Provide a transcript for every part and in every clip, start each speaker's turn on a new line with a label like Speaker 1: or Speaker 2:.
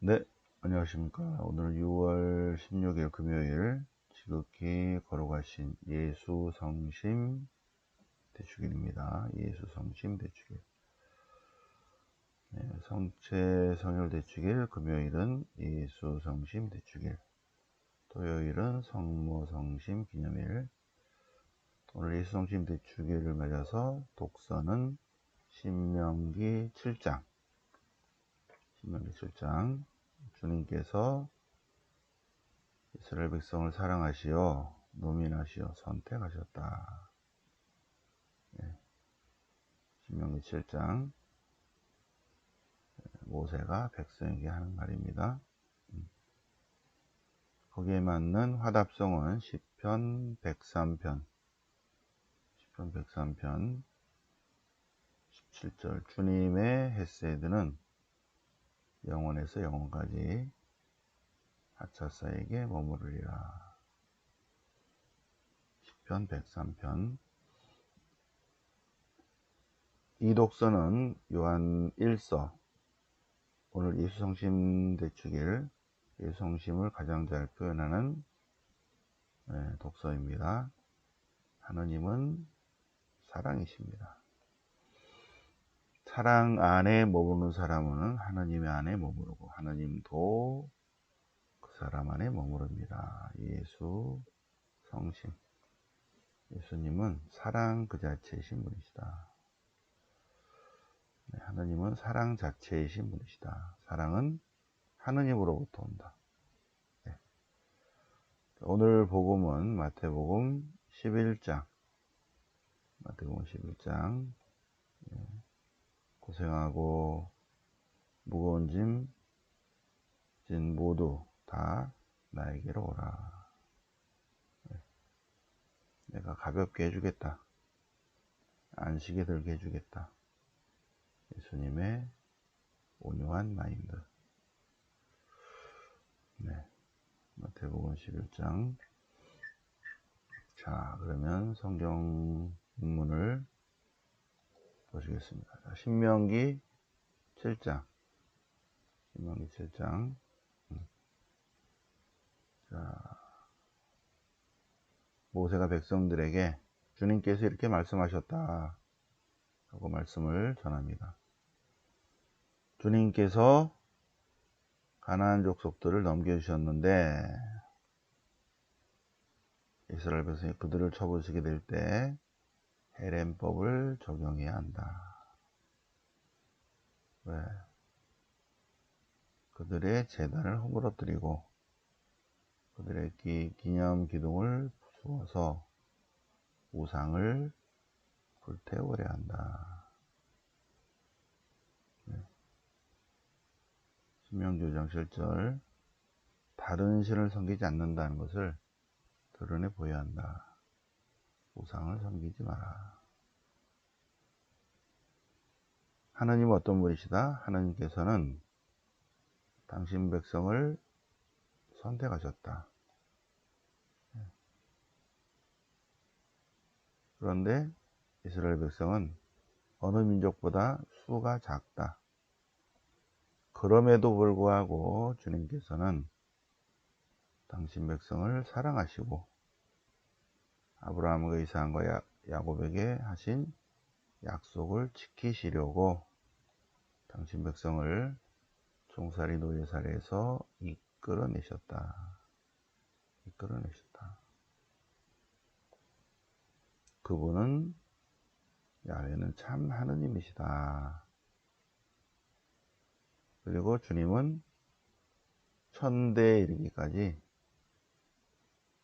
Speaker 1: 네, 안녕하십니까. 오늘 6월 16일 금요일 지극히 거룩하신 예수 성심 대축일입니다. 예수 성심 대축일. 네, 성체 성혈 대축일, 금요일은 예수 성심 대축일, 토요일은 성모 성심 기념일. 오늘 예수 성심 대축일을 맞아서 독서는 신명기 7장. 신명기 7장. 주님께서 이스라엘 백성을 사랑하시어 노민하시어 선택하셨다. 네, 신명기 7장. 모세가 백성에게 하는 말입니다. 거기에 맞는 화답성은 시편 103편 17절. 주님의 헤세드는 영원에서 영원까지 하차사에게 머무르리라. 시편 103편. 이 독서는 요한 1서, 오늘 예수성심 대축일, 예수성심을 가장 잘 표현하는 독서입니다. 하느님은 사랑이십니다. 사랑 안에 머무르는 사람은 하느님 안에 머무르고 하느님도 그 사람 안에 머무릅니다. 예수 성심. 예수님은 사랑 그 자체이신 분이시다. 하느님은 사랑 자체이신 분이시다. 사랑은 하느님으로부터 온다. 네. 오늘 복음은 마태복음 11장. 마태복음 11장. 고생하고 무거운 짐 진 모두 다 나에게로 오라. 내가 가볍게 해주겠다. 안식에 들게 해주겠다. 예수님의 온유한 마인드. 네, 마태복음 11장. 자, 그러면 성경 본문을 보시겠습니다. 자, 신명기 7장. 신명기 7장. 자, 모세가 백성들에게 주님께서 이렇게 말씀하셨다 하고 말씀을 전합니다. 주님께서 가나안 족속들을 넘겨주셨는데 이스라엘 백성이 그들을 쳐부수게 될 때 헤렘법을 적용해야 한다. 왜? 그들의 재단을 허물어뜨리고 그들의 기념 기둥을 부수어서 우상을 불태우려 한다. 네. 신명기 5장 7절. 다른 신을 섬기지 않는다는 것을 드러내 보여야 한다. 우상을 섬기지 마라. 하나님은 어떤 분이시다? 하나님께서는 당신 백성을 선택하셨다. 그런데 이스라엘 백성은 어느 민족보다 수가 작다. 그럼에도 불구하고 주님께서는 당신 백성을 사랑하시고 아브라함과 이삭과 야곱에게 하신 약속을 지키시려고 당신 백성을 종살이 노예살이에서 이끌어내셨다. 그분은 야훼는 참 하느님이시다. 그리고 주님은 천대에 이르기까지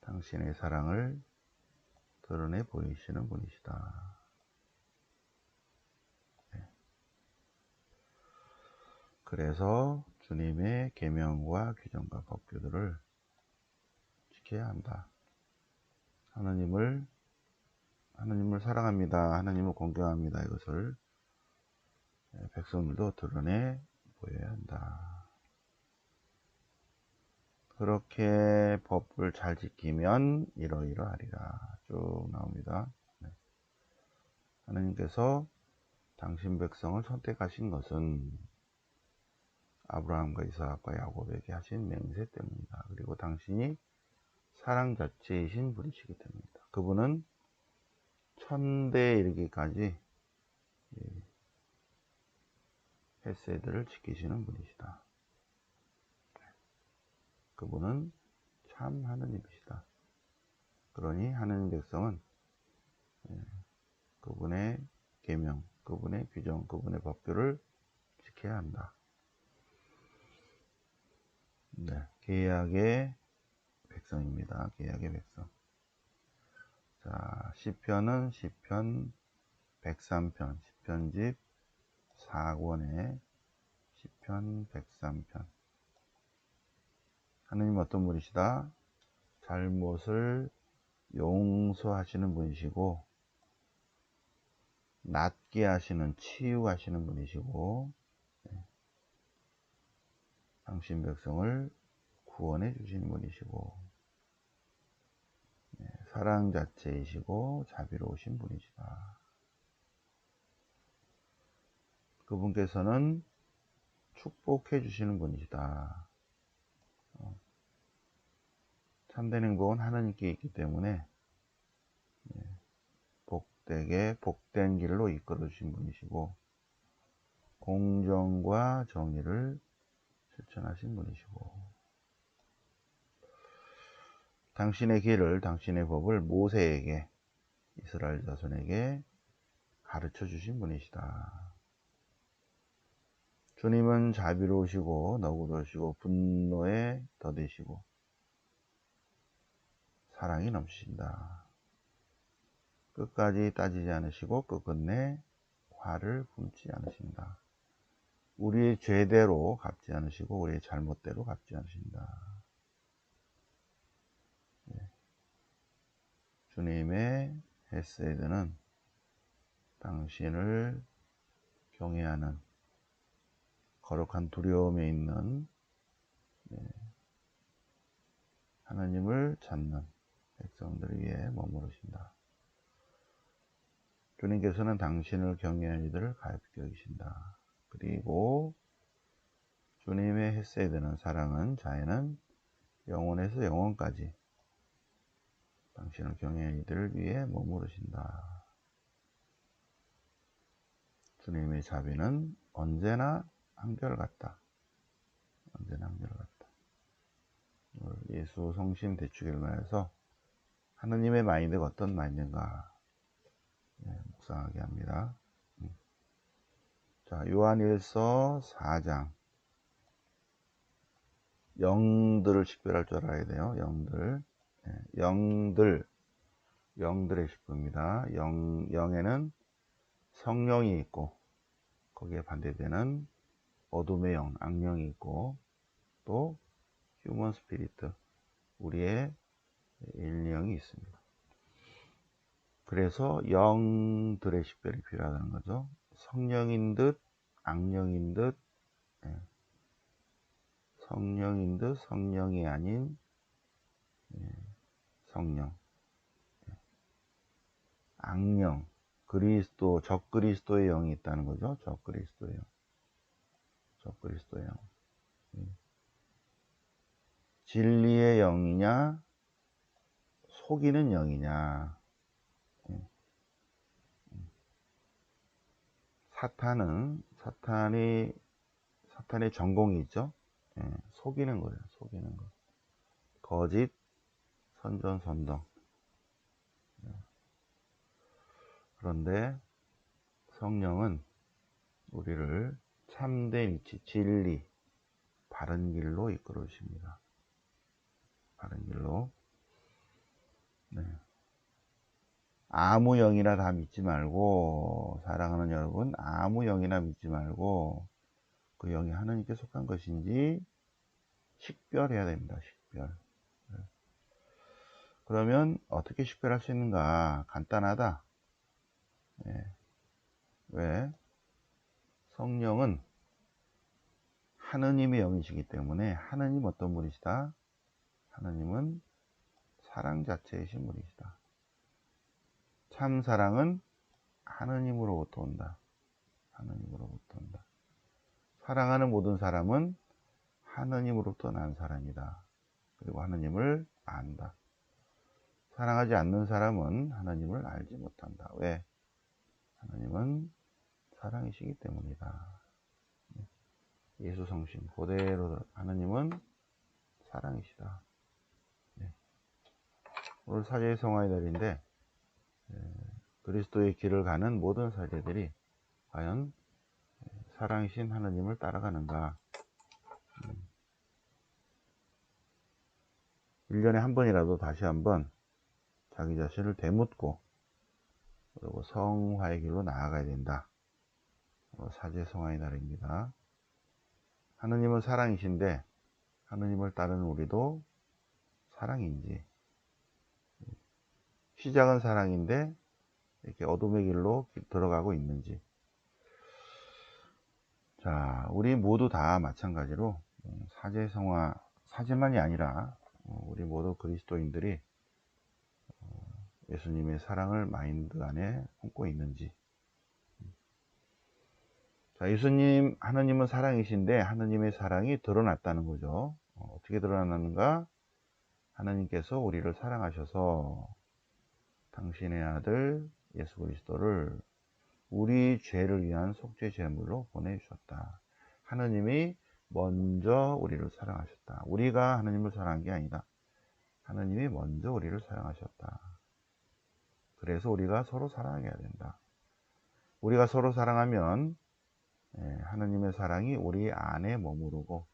Speaker 1: 당신의 사랑을 드러내 보이시는 분이시다. 네. 그래서 주님의 계명과 규정과 법규들을 지켜야 한다. 하나님을 사랑합니다. 하나님을 공경합니다. 이것을 백성들도 드러내 보여야 한다. 그렇게 법을 잘 지키면 이러이러하리라. 쭉 나옵니다. 네. 하나님께서 당신 백성을 선택하신 것은 아브라함과 이삭과 야곱에게 하신 맹세 때문이다. 그리고 당신이 사랑 자체이신 분이시기 때문이다. 그분은 천대에 이르기까지 헤세드를 지키시는 분이시다. 그분은 참 하느님이시다. 그러니 하느님 백성은 그분의 계명, 그분의 규정, 그분의 법규를 지켜야 한다. 네, 계약의 백성입니다. 계약의 백성. 자, 시편은 시편 103편, 시편집 4권의 시편 103편. 하느님 어떤 분이시다? 잘못을 용서하시는 분이시고, 낫게 하시는, 치유하시는 분이시고, 당신 백성을 구원해 주시는 분이시고, 사랑 자체이시고 자비로우신 분이시다. 그분께서는 축복해 주시는 분이시다. 참된 행복은 하나님께 있기 때문에 복되게 복된 길로 이끌어 주신 분이시고, 공정과 정의를 실천하신 분이시고, 당신의 길을, 당신의 법을 모세에게, 이스라엘 자손에게 가르쳐 주신 분이시다. 주님은 자비로우시고 너그러우시고 분노에 더디시고 사랑이 넘치신다. 끝까지 따지지 않으시고 끝끝내 화를 품지 않으신다. 우리의 죄대로 갚지 않으시고 우리의 잘못대로 갚지 않으신다. 주님의 헤세드는 당신을 경외하는 거룩한 두려움에 있는 하나님을 찾는 백성들 위에 머무르신다. 주님께서는 당신을 경외하는 이들을 가볍게 여기신다. 그리고 주님의 헤세드는, 사랑은, 자애는 영원에서 영원까지 당신을 경외하는 이들을 위해 머무르신다. 주님의 자비는 언제나 한결같다. 언제나 한결같다. 예수 성심 대축일을 말해서 하느님의 마인드가 어떤 마인드인가 묵상하게 합니다. 자, 요한일서 4장. 영들을 식별할 줄 알아야 돼요. 영들의 식구입니다. 영에는 성령이 있고, 거기에 반대되는 어둠의 영, 악령이 있고, 또 휴먼 스피리트, 우리의 인령이 있습니다. 그래서 영들의 식별이 필요하다는 거죠. 성령인 듯 악령인 듯, 성령인 듯 성령이 아닌 성령, 악령, 그리스도, 적그리스도의 영이 있다는 거죠. 적그리스도의 영. 적그리스도의 영. 진리의 영이냐, 속이는 영이냐. 사탄의 전공이 있죠. 속이는 거예요. 속이는 거. 거짓, 선전선동. 그런데 성령은 우리를 참된 이치, 진리, 바른 길로 이끌어 주십니다. 바른 길로. 네. 아무 영이나 다 믿지 말고, 사랑하는 여러분, 아무 영이나 믿지 말고 그 영이 하나님께 속한 것인지 식별해야 됩니다. 식별. 그러면 어떻게 식별할 수 있는가? 간단하다. 왜? 성령은 하느님의 영이시기 때문에, 하느님 어떤 분이시다? 하느님은 사랑 자체이신 분이시다. 참 사랑은 하느님으로부터 온다. 하느님으로부터 온다. 사랑하는 모든 사람은 하느님으로부터 난 사람이다. 그리고 하느님을 안다. 사랑하지 않는 사람은 하나님을 알지 못한다. 왜? 하나님은 사랑이시기 때문이다. 예수 성신 그대로 하나님은 사랑이시다. 오늘 사제의 성화의 날인데 그리스도의 길을 가는 모든 사제들이 과연 사랑이신 하나님을 따라가는가. 1년에 한 번이라도 다시 한번 자기 자신을 되묻고 그리고 성화의 길로 나아가야 된다. 사제 성화의 날입니다. 하느님은 사랑이신데 하느님을 따르는 우리도 사랑인지, 시작은 사랑인데 이렇게 어둠의 길로 들어가고 있는지. 자, 우리 모두 다 마찬가지로 사제 성화, 사제만이 아니라 우리 모두 그리스도인들이 예수님의 사랑을 마인드 안에 품고 있는지. 자, 예수님, 하느님은 사랑이신데 하느님의 사랑이 드러났다는 거죠. 어떻게 드러났는가? 하나님께서 우리를 사랑하셔서 당신의 아들 예수 그리스도를 우리 죄를 위한 속죄 제물로 보내주셨다. 하느님이 먼저 우리를 사랑하셨다. 우리가 하느님을 사랑한 게 아니다. 하느님이 먼저 우리를 사랑하셨다. 그래서 우리가 서로 사랑해야 된다. 우리가 서로 사랑하면 하느님의 사랑이 우리 안에 머무르고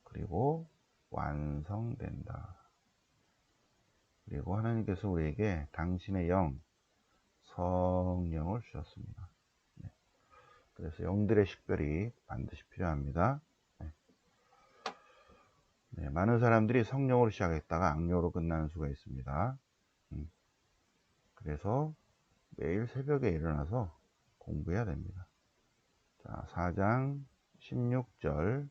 Speaker 1: 그리고 완성된다. 그리고 하나님께서 우리에게 당신의 영, 성령을 주셨습니다. 그래서 영들의 식별이 반드시 필요합니다. 많은 사람들이 성령으로 시작했다가 악령으로 끝나는 수가 있습니다. 그래서 매일 새벽에 일어나서 공부해야 됩니다. 자, 4장 16절.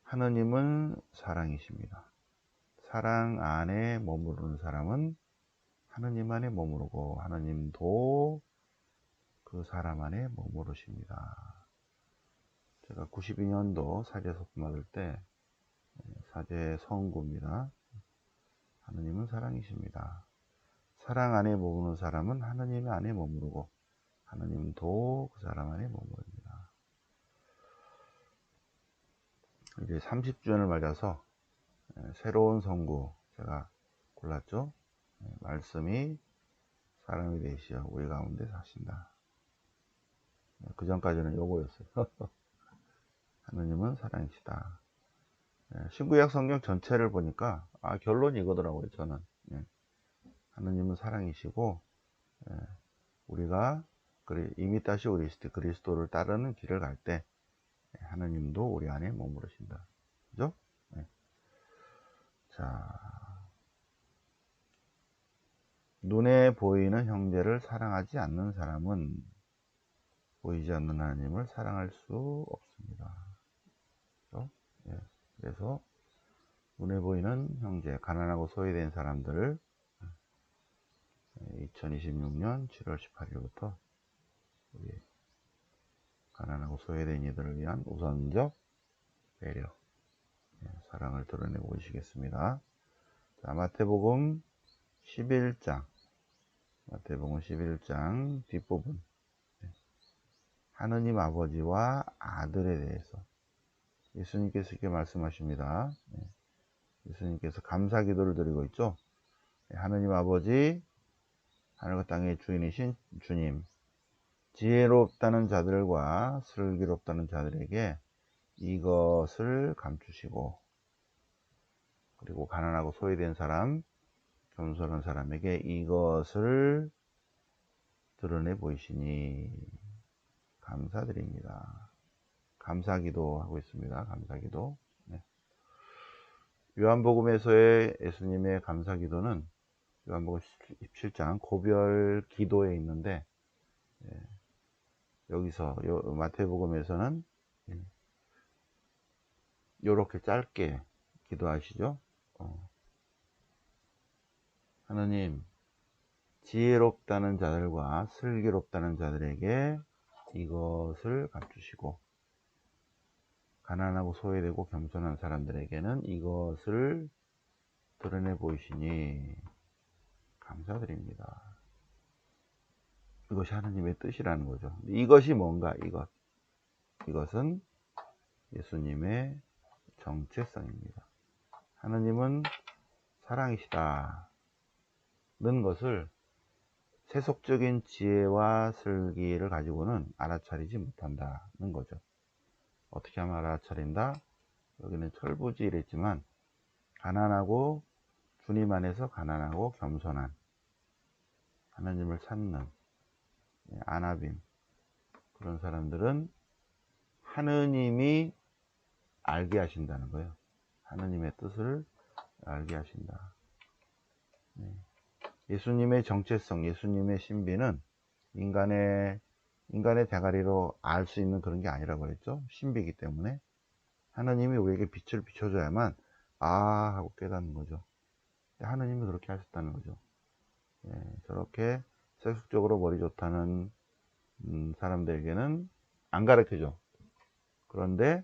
Speaker 1: 하느님은 사랑이십니다. 사랑 안에 머무르는 사람은 하느님 안에 머무르고 하느님도 그 사람 안에 머무르십니다. 제가 92년도 사제 소품 받을 때 사제 성구입니다. 하느님은 사랑이십니다. 사랑 안에 머무르는 사람은 하느님 안에 머무르고 하느님도 그 사람 안에 머무릅니다. 이제 30주년을 맞아서 새로운 성구 제가 골랐죠. 말씀이 사람이 되시어 우리 가운데 사신다. 그 전까지는 요거였어요. 하느님은 사랑이시다. 신구약 성경 전체를 보니까 결론이 이거더라고요. 저는 하느님은 사랑이시고 우리가 이미다시 그리스도를 따르는 길을 갈 때 하느님도 우리 안에 머무르신다. 그죠? 자, 눈에 보이는 형제를 사랑하지 않는 사람은 보이지 않는 하나님을 사랑할 수 없습니다. 그렇죠? 그래서 눈에 보이는 형제, 가난하고 소외된 사람들을 2026년 7월 18일부터 우리 가난하고 소외된 이들을 위한 우선적 배려, 사랑을 드러내고 계시겠습니다. 자, 마태복음 11장 뒷부분, 하느님 아버지와 아들에 대해서 예수님께서 이렇게 말씀하십니다. 예수님께서 감사 기도를 드리고 있죠. 하느님 아버지, 하늘과 땅의 주인이신 주님, 지혜롭다는 자들과 슬기롭다는 자들에게 이것을 감추시고, 그리고 가난하고 소외된 사람, 겸손한 사람에게 이것을 드러내 보이시니 감사드립니다. 감사기도 하고 있습니다. 감사기도. 요한복음에서의 예수님의 감사기도는 요한복음 17장 고별 기도에 있는데, 여기서 마태복음에서는 이렇게 짧게 기도하시죠. 하느님, 지혜롭다는 자들과 슬기롭다는 자들에게 이것을 감추시고, 가난하고 소외되고 겸손한 사람들에게는 이것을 드러내 보이시니 감사드립니다. 이것이 하느님의 뜻이라는 거죠. 이것이 뭔가? 이것은 예수님의 정체성입니다. 하느님은 사랑이시다 는 것을 세속적인 지혜와 슬기를 가지고는 알아차리지 못한다는 거죠. 어떻게 하면 알아차린다? 여기는 철부지 이랬지만 가난하고 주님 안에서 가난하고 겸손한 하나님을 찾는 안아빔 그런 사람들은 하느님이 알게 하신다는 거예요. 하느님의 뜻을 알게 하신다. 예수님의 정체성, 예수님의 신비는 인간의 대가리로 알 수 있는 그런 게 아니라고 그랬죠. 신비이기 때문에 하느님이 우리에게 빛을 비춰줘야만 하고 깨닫는 거죠. 하느님이 그렇게 하셨다는 거죠. 저렇게 세속적으로 머리 좋다는 사람들에게는 안 가르쳐줘. 그런데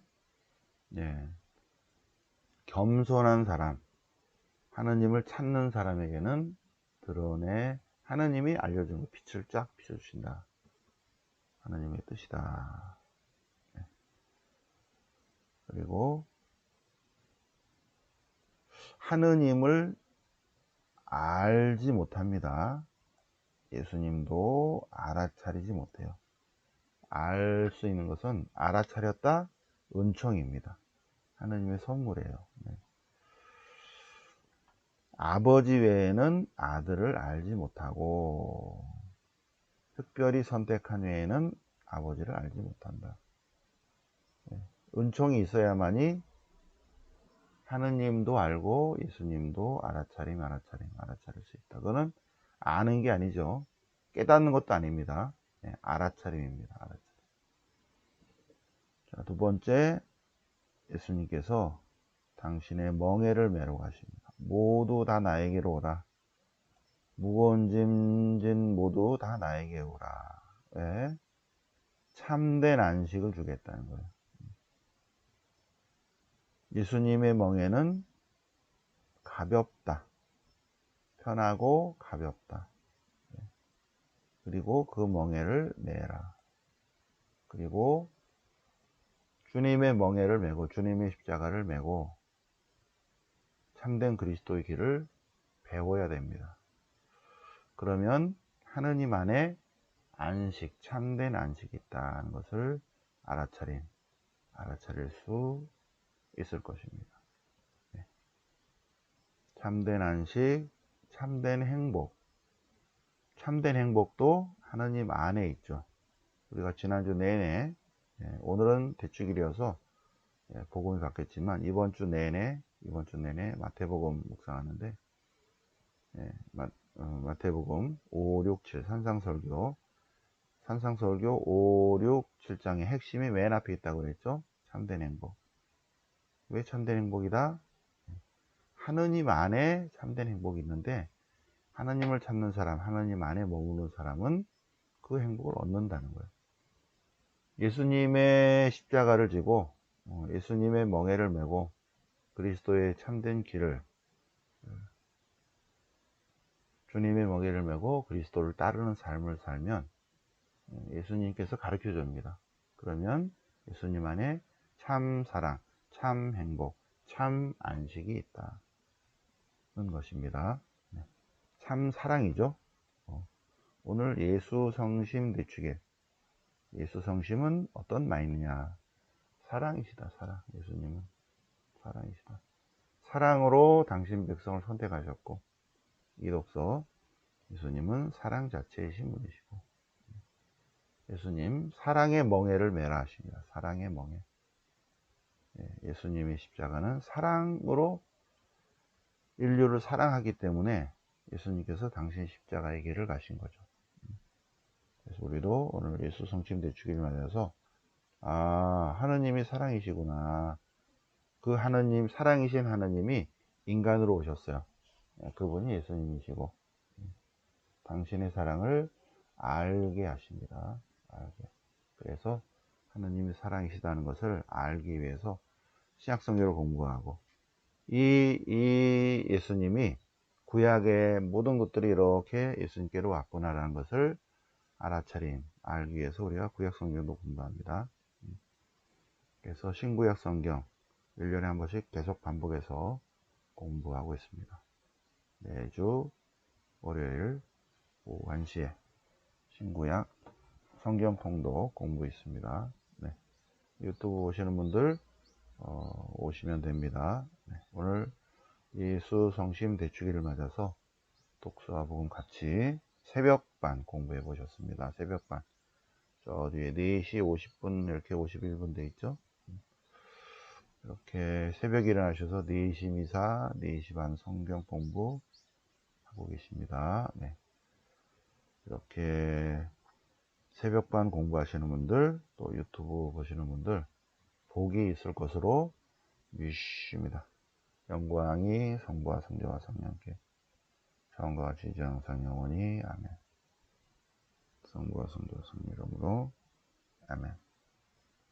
Speaker 1: 겸손한 사람, 하느님을 찾는 사람에게는 드러내 하느님이 알려준 거 빛을 쫙 비춰주신다. 하느님의 뜻이다. 그리고 하느님을 알지 못합니다. 예수님도 알아차리지 못해요. 알 수 있는 것은 알아차렸다 은총입니다. 하느님의 선물이에요. 아버지 외에는 아들을 알지 못하고 특별히 선택한 외에는 아버지를 알지 못한다. 은총이 있어야만이 하느님도 알고 예수님도 알아차릴 수 있다. 그거는 아는 게 아니죠. 깨닫는 것도 아닙니다. 알아차림입니다. 알아차림. 자, 두 번째, 예수님께서 당신의 멍에를 메러 가십니다. 모두 다 나에게로 오라. 무거운 짐진 모두 다 나에게 오라. 왜? 참된 안식을 주겠다는 거예요. 예수님의 멍에는 가볍다. 편하고 가볍다. 그리고 그 멍에를 메라. 그리고 주님의 멍에를 메고 주님의 십자가를 메고 참된 그리스도의 길을 배워야 됩니다. 그러면 하느님 안에 안식, 참된 안식이 있다는 것을 알아차릴 수 있을 것입니다. 참된 안식, 참된 행복. 참된 행복도 하느님 안에 있죠. 우리가 지난주 내내, 오늘은 대축일이어서 복음이 바뀌었지만 이번 주 내내 마태복음 묵상하는데 마태복음 5, 6, 7 산상설교 5, 6, 7장의 핵심이 맨 앞에 있다고 그랬죠. 참된 행복. 왜 참된 행복이다? 하느님 안에 참된 행복이 있는데 하나님을 찾는 사람, 하나님 안에 머무는 사람은 그 행복을 얻는다는 거예요. 예수님의 십자가를 지고 예수님의 멍에를 메고 그리스도의 참된 길을 주님의 멍에를 메고 그리스도를 따르는 삶을 살면 예수님께서 가르쳐 줍니다. 그러면 예수님 안에 참 사랑, 참 행복, 참 안식이 있다는 것입니다. 참 사랑이죠. 오늘 예수 성심 내추게. 예수 성심은 어떤 마인드냐? 사랑이시다. 사랑. 예수님은 사랑이시다. 사랑으로 당신 백성을 선택하셨고 이로써 예수님은 사랑 자체이신 분이시고 예수님 사랑의 멍에를 메라 하십니다. 사랑의 멍에. 예수님의 십자가는 사랑으로 인류를 사랑하기 때문에 예수님께서 당신 십자가의 길을 가신 거죠. 그래서 우리도 오늘 예수 성심 대축일을 맞아서 하느님이 사랑이시구나. 그 하느님, 사랑이신 하느님이 인간으로 오셨어요. 그분이 예수님이시고 당신의 사랑을 알게 하십니다. 알게. 그래서 하느님이 사랑이시다는 것을 알기 위해서 신약성경을 공부하고, 이 예수님이 구약의 모든 것들이 이렇게 예수님께로 왔구나라는 것을 알기 위해서 우리가 구약 성경도 공부합니다. 그래서 신구약 성경 1년에 한 번씩 계속 반복해서 공부하고 있습니다. 매주 월요일 오후 1시에 신구약 성경 통독 공부 있습니다. 네. 유튜브 보시는 분들 오시면 됩니다. 네. 오늘 예수 성심 대축일을 맞아서 독서와 복음 같이 새벽반 공부해 보셨습니다. 새벽반. 저 뒤에 4시 50분 이렇게 51분 돼 있죠. 이렇게 새벽에 일어나셔서 4시 미사, 4시 반 성경 공부 하고 계십니다. 네. 이렇게 새벽반 공부하시는 분들, 또 유튜브 보시는 분들 복이 있을 것으로 믿습니다. 영광이 성부와 성자와 성령께 처음과 같이 이제 항상 영원히 아멘. 성부와 성자와 성령 이름으로 아멘.